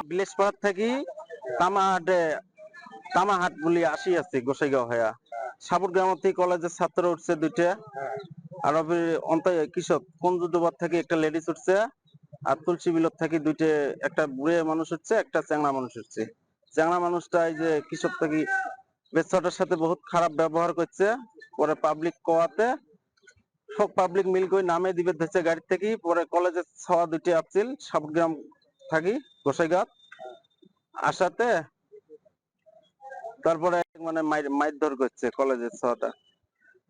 বিলেশপাড়ার থেকে তামাহাট বলি আসি আছে গোসাইগাঁও হইয়া সাপুর গ্রাম থেকে কলেজের ছাত্র উঠছে দুইটা আর কৃষক কঞ্জুদুবার থেকে একটা লেডিস উঠছে আর তুলসী বিলত থেকে দুইটা একটা বুড়ে মানুষ উঠছে একটা চ্যাংড়া মানুষ উঠছে চ্যাংড়া মানুষটা এই যে কৃষক থেকে বেচাটার সাথে বহুত খারাপ ব্যবহার করছে পরে পাবলিক কোয়াতে সব পাবলিক মিল করে নামে দিবে ধরছে গাড়ি থেকে পরে কলেজের ছাওয়া দুইটা আসছিল সাপুরগ্রাম থাকি গোসাইগাঁও আসাতে তারপরে মানে মারধর করছে কলেজের ছাওয়াটা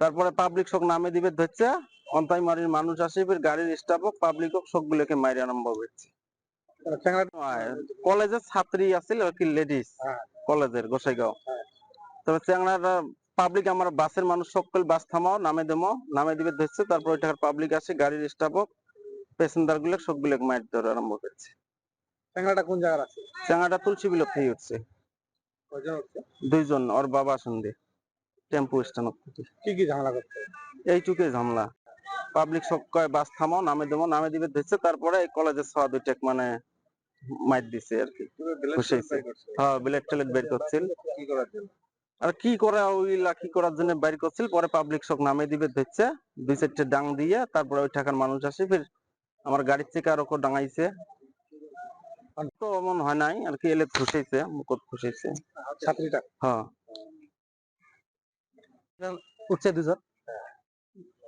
তারপরে পাবলিক সব নামে দিবে ধরছে অন্তাই মারির মানুষ আসে গাড়ির স্টাফ হোক পাবলিক হোক সবগুলোকে মারি আরম্ভ করছে কলেজের ছাত্রী আছিল কি লেডিস কলেজের গোসাইগাঁও তবে চ্যাংড়াটা পাবলিক আমার বাসের মানুষ সকল বাস থামাও নামে দেমো নামে দিবে ধরছে তারপর ওইটার পাবলিক আসে গাড়ির স্টাফ হোক প্যাসেঞ্জার গুলো সবগুলো মারধর আরম্ভ করছে চ্যাংড়াটা কোন জায়গার আছে চ্যাংড়াটা তুলসী বিলত থেকে উঠছে দুইজন ওর বাবা সন্ধে টেম্পু স্ট্যান্ড কি কি ঝামেলা করছে এইটুকুই ঝামেলা পাবলিক সব কয় বাস থামাও নামে দেবো নামে দিবে ধরছে তারপরে এই কলেজের ছাওয়া দুইটা মানে মাইর দিছে আর কি হ্যাঁ ব্লেড টেলেট বের করছিল আর কি করে ওই লাখি করার জন্য বাইর করছিল পরে পাবলিক সব নামে দিবে ধরছে দুই চারটে ডাং দিয়ে তারপরে ওই ঠাকার মানুষ আসে ফির আমার গাড়ির থেকে আর ওকে ডাঙাইছে তো এমন হয় নাই আর কি এলে খুশাইছে মুকুট খুশাইছে ছাত্রীটা হ্যাঁ উঠছে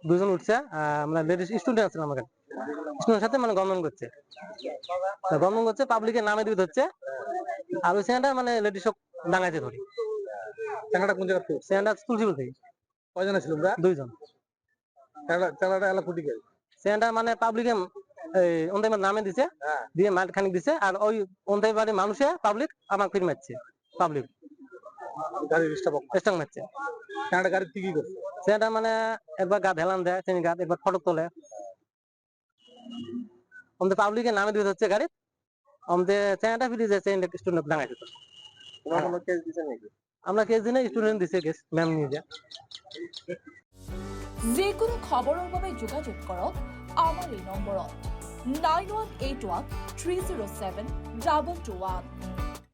দুজন উঠছে আমরা লেডিস স্টুডেন্ট আছেন আমাকে স্টুডেন্টের সাথে মানে গমন করছে পাবলিকের নামে দিবে হচ্ছে আর ওই সেন্টার মানে লেডিস সব ডাঙাইছে ধরি চ্যাংড়াটা কোন জায়গা থেকে সেন্টার তুলসীপুর থেকে কয়জন ছিল আমরা দুইজন চ্যাংড়াটা এলা কুটি গেল সেন্টার মানে পাবলিকে অন্তাই নামে দিছে দিয়ে মাল খানিক দিছে আর ওই অন্তাই বাড়ির মানুষে পাবলিক আমার ফির মারছে পাবলিক গাড়ির স্টাফ স্ট্রং মারছে চ্যাংড়া গাড়ি কি করছে সেটা মানে একবার গা ঢেলান দেয় চেনি গাছ একবার ফটক তোলে আমাদের পাবলিকের নামে দিয়ে হচ্ছে গাড়ি আমাদের চেনাটা ফিরে যায় চেন স্টুডেন্ট ডাঙাই দিত আমরা কেস দিনে স্টুডেন্ট দিছে কেস ম্যাম নিয়ে যায় যিকোনো খবৰৰ বাবে যোগাযোগ কৰক আমাৰ এই নম্বৰত 9181 307 2221